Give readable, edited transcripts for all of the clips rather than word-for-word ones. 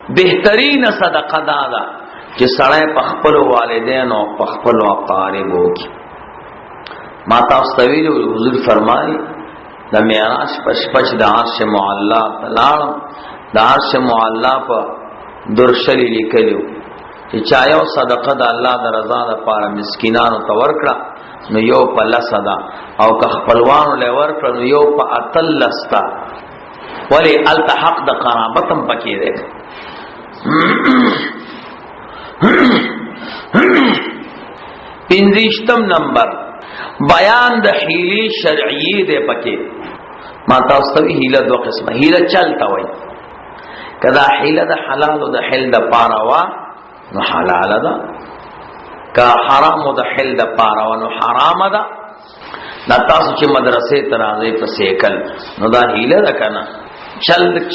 بهترین صدقه دا چې سړی په خپل والدین او په خپل اقاربو کې. ما تاسو ته ویلو حضور فرمایي د معراج په شپه چې د عرش معلا ته لاړم، د عرش معلا په درشلي لیکلو چې چا یو صدقه د الله د رضا لپاره مسکینانو ته ورکړه نو یو په لسدا، او که خپلوانو له ورکړه نو یو په اتلستا، ولی التحق د قرابتم پکې ده. پنځشتم نمبر بیان د حیله شرعیه ده پکې. ما تاسو ته حیله دوه قسمه، حیله چلتا وای، کدا حیله د حلال او د حل د پاره وا نو حلال ده، کا حرام او د حل د پاره وا نو حرام ده. دا تاسو چې مدرسې ته راځي په سیکل نو دا حیله ده کنه،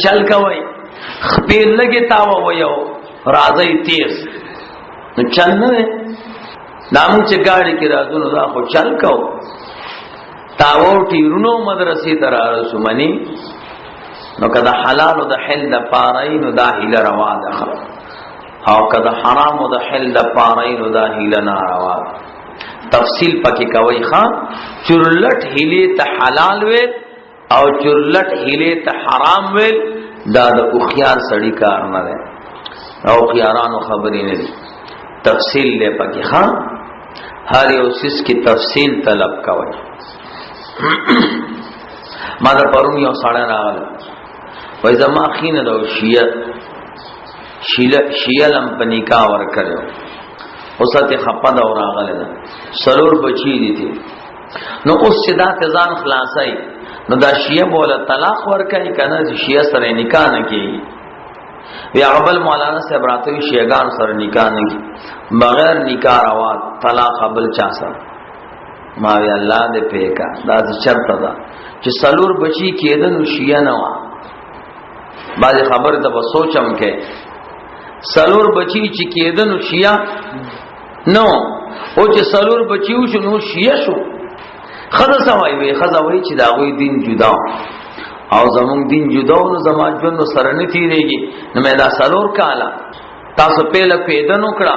چل کوي خپل لګي تاو وایو راځي تیز نو چل نه نامو چې گاڑی کې راځو نو دا خو چل کو تاو ټیرونو مدرسې ته راځو منی نو کدا حلال او د حل د پاره نو دا حیله روا ده، او کدا حرام او د حل د پاره نو دا حیله ناروا ده. تفصیل پکې کوي خان چرلټ حیله ته حلال ویل او چرلټ حیله ته حرام ویل دا د اوخيار سړی کار نه ده، او خيارانو خبرې نه دي. تفصیل له پکې خان هر یو سیس کی تفصیل طلب کوي. ما دا پرون یو ساړه راغله وای زما خینه دا شیعه لم پنیکا ور کړو اوسته خپه دا راغله سرور بچی دي دي نو اوس چې دا ځان خلاصای نو دا شیعه بوله طلاق ور کوي کنه شیعه سره نکاح نه کوي. بیا قبل مولانا صاحب راتوی شیعگان سره نکاح نه کوي بغیر نکاح روا طلاق قبل چا سره. ما وی الله دې پیکا دا چرته دا چې سلور بچی کېدل شیعه نه وا باندې خبر ته سوچم کې سلور بچی چې کېدل شیعه نو او چې سلور بچیو شو نو شیعه شو. خدا سوای وی خدا وای چې دا وی دین جدا او زمون دین جدا نو زما ژوند سره نه تیریږي نو مې دا سلور کاله تاسو په له پیدا نو کړه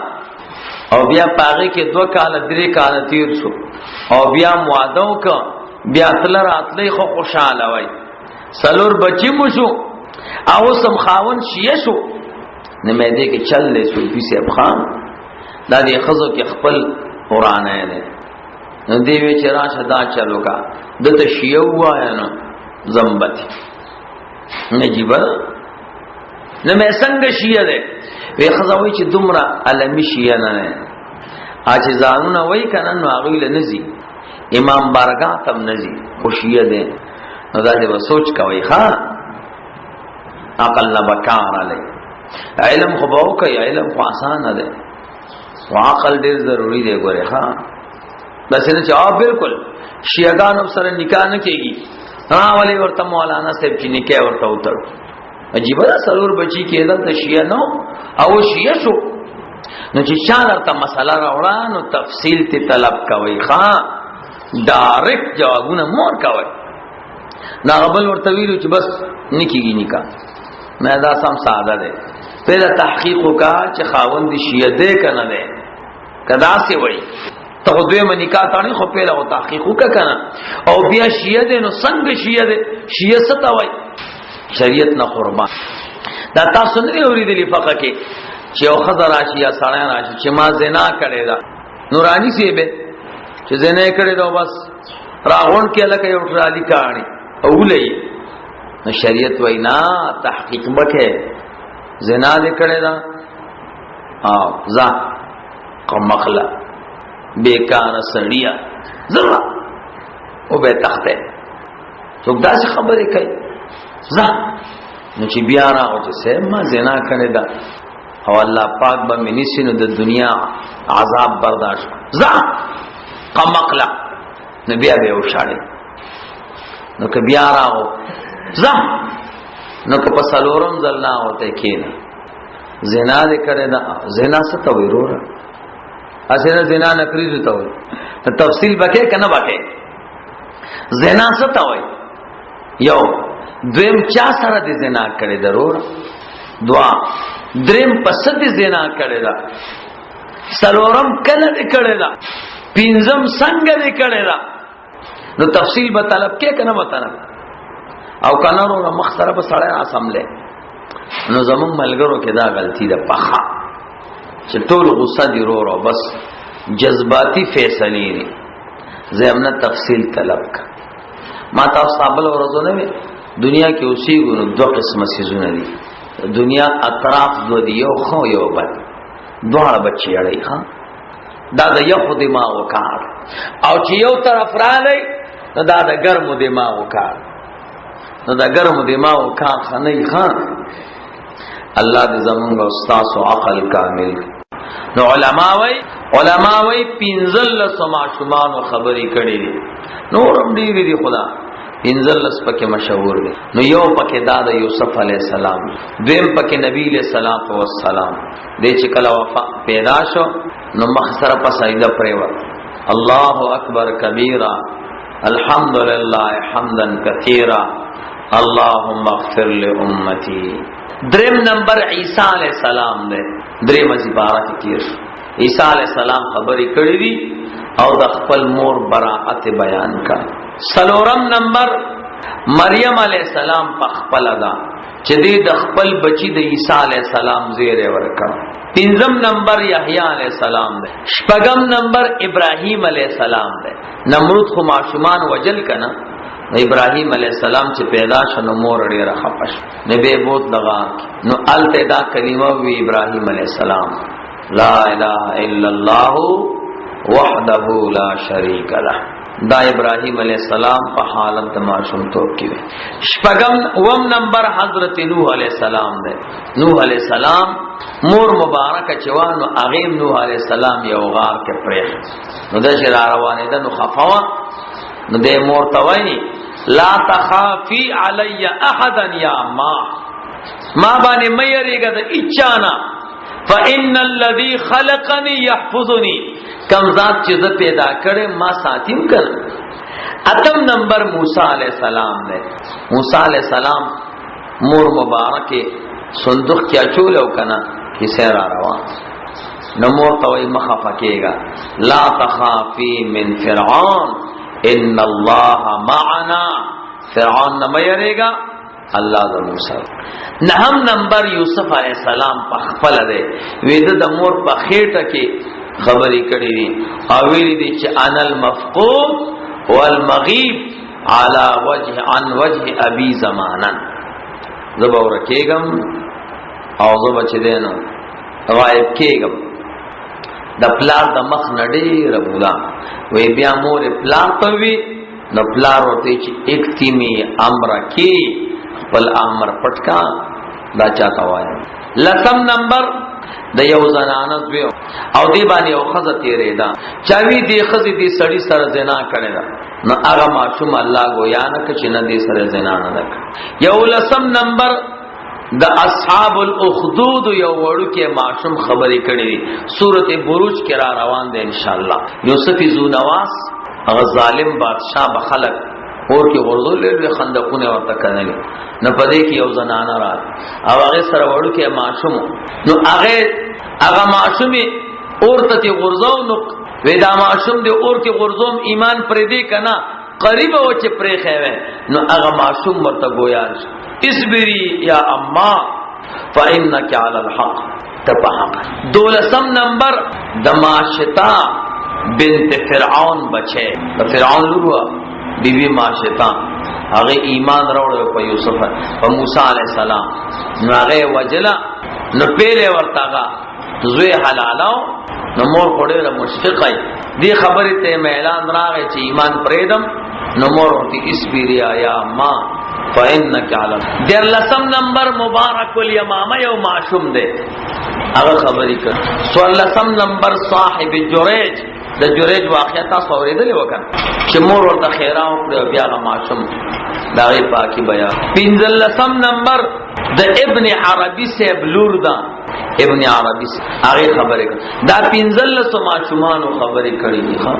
او بیا پاغه کې 2 کال 3 کال تیر شو او بیا موعده وک بیا تل راتلې خو خوشاله وای سلور بچی مو شو او سم خاون شیعه شو نه مې دې کې چل له سو پیسه افخان دا دې خزو کې خپل قران نه نو دی وی چې راشه دا چلو کا دته شیعه وایا نو زمبتی نجیبه نه مې څنګه شیعه ده وی خزاوی چې دومره علمی شیعه نه اج ځانونه وای کنه نو هغه له نزي امام بارگاه تم نزي خوشیه ده نو دا دې سوچ کوي ها عقل نه بکار علی علم خو به کوي علم خو آسان ده عقل ډیر ضروری دی ګوره ها بس نه چې بالکل شیعاګان سره نکاح نه کیږي ها ولی ورته مولانا صاحب چې نکاح ورته وتر عجیب ده سرور بچی کېدل د شیعه نو او شیعه شو نو چې شان ته مسله راوړه نو تفصیل ته طلب کوي ها ډایرکټ جوابونه مور کوي نا قبل ورته ویلو چې بس نکیږي نکاح نه دا سم ساده ده پیدا تحقیق وکا چې خاوند شیعه ده کنه ده کدا سی وای ته دوی منیکا تانی خو پیدا او تحقیق وکا کنه او بیا شیعه ده نو څنګه شیعه ده شیعه ست وای شریعت نه قربان دا تاسو نه اوریدلی فقہ کې چې او خضر راشي یا سړی راشي چې ما زنا کړی دا نورانی سی به چې زنا کړی دا بس راغون کې لکه یو ټرالی کاڼي او لې نو شریعت وینا تحقیق وکړي زنا دې کړی دا او ځا قمخلا بیکار سړیا زما او به تخته څوک داسې خبرې کوي ځا نو چې بیا راو چې سم ما زنا کړی دا او الله پاک به منی سينو د دنیا عذاب برداشت ځا قمقلا نبي به وشاړي نو که بیا راو ځا نو که په سلورم ځلنا ہوتے کېنا زنا دې کړی دا زنا څه ته ویرور اسنه زنا نکریز ته وي تفصیل بکې کنه بکې زنا څه ته وي یو دویم چا سره دې زنا کړی ضرور دعا درم پسد زنا کړی دا سلورم کله دې کړی دا پینځم څنګه دې کړی دا نو تفصیل به طلب کې کنه وطن او کنه ورو مخسره په سړی اسمبلی نو زمون ملګرو کې دا غلطی ده پخا چې ټول غصه دی رو بس جذباتی فیصله دي زمنا تفصیل طلب کا ما تاسو صابل ورځونه دنیا کې اوسېږو نو دوه قسمه سيزونه دي دنیا اطراف دو دی یو خو یو بل دوه بچي اړای ها دا د یو دماغ وکړ او چې یو طرف را لای نو دا د ګرمو دماغ وکړ نو دا ګرمو دماغ وکړ خنۍ خان الله دې زمونږ استاد او عقل کامل نو علما وی پینزل سما شمان خبرې کړې دي نورم دې دي خدا پینزل پکې مشهور دي نو یو پکې دا د یوسف علی السلام دیم پکې نبی علیہ الصلوۃ والسلام دې چې کله وفا پیدا شو نو مخسر په سجده پریو الله اکبر کبیرا الحمدللہ حمدا کثیرا اللهم اغفر لامتی دریم نمبر عیسی علیہ السلام دے دریم زبارہ کی تیر عیسی علیہ السلام خبرې کړې دي او د خپل مور براءت بیان کا سلورم نمبر مریم علیہ السلام په خپل ادا چې د خپل بچی د عیسی علیہ السلام زیره ورکا پنځم نمبر یحیی علیہ السلام دے شپږم نمبر ابراہیم علیہ السلام دے نمرود خو معشومان وجل کنا ابراہیم علیہ السلام چې پیدا شنو مور ډیره خپش نبی بوت لگا نو التدا کلمه وی ابراہیم علیہ السلام لا الہ الا اللہ وحده لا شریک له دا ابراہیم علیہ السلام په حالت معصوم تو کې شپږم وم نمبر حضرت نوح علیہ السلام دے نوح علیہ السلام مور مبارک چوانو اغیم نوح علیہ السلام یو غار کې پرې نو د شرا روانه ده نو خفوا نو د مور توای لا تخافی علی احدا یا ما باندې مې یریګه د اچانا فان الذي خلقني يحفظني کم ذات چې ز پیدا کړي ما ساتیم کړ اتم نمبر موسی علیہ السلام نے موسی علیہ السلام مور مبارک صندوق کیا چولو کنا کیسه را روان نو مور توي مخافکیگا لا تخافی من فرعون ان الله معنا فرعون نہ مریگا اللہ د موسی نهم نمبر یوسف علیہ السلام په خپل ده وید د مور په خېټه کې خبرې کړې دي او ویلي دي چې انا المفقود والمغيب على وجه عن وجه ابي زمانا زبور کېګم او زب چې دینو غایب کېګم د پلار د مخ نډې ربولا وې بیا مور پلار ته وی نو پلار ورته چې اکتیمی امر کې بل امر پټکا دا چاته وای لسم نمبر د یو زنانه دوی او دی باندې او خزه تیرې دا چاوی دی خزه دی سړی سره زنا کړي دا نو هغه معصوم الله گویا نه چې نه دی سره زنا نه وکړي یو لسم نمبر د اصحاب الاخدود یو وړو کې معصوم خبرې کړي سورته بروج کې را روان دي ان شاء الله یوسف ذو نواس هغه ظالم بادشاہ بخلق اور کې ورزول له خندقونه ورته کړل نه پدې کې یو زنانه را او هغه سره وړو کې معصوم نو هغه معصومي اورته ته ورزو نو ودا معصوم دې اور کې ورزوم ایمان پرې دې کنا قریب او چې پرې خوي نو هغه معصوم ورته گویا اصبري یا اما فانك على الحق تبحق دولسم نمبر دماشتا بنت فرعون بچے فرعون لوروا بی بی ماشتا هغه ایمان راوړ په یوسف او موسی علی السلام نو هغه وجلا نو پیله ورتاغه زوی حلالو نو مور کوډه مشفقای دی خبره ته اعلان راغی چې ایمان پریدم نو مور ورته اسبیریا یا ما فانک علی در لسم نمبر مبارک الیمامه یو معصوم ده هغه خبرې کړ سوالسم نمبر صاحب جریج د جریج واقعیت تاسو اوریدلې وکړه چې مور ورته خیراو کړ بیا هغه معصوم داوی پاکي بیان پنځلسم نمبر د ابن عربی سے بلور دا ابن عربی سے هغه خبرې دا پنځلسم معصومانو خبرې کړې دي ها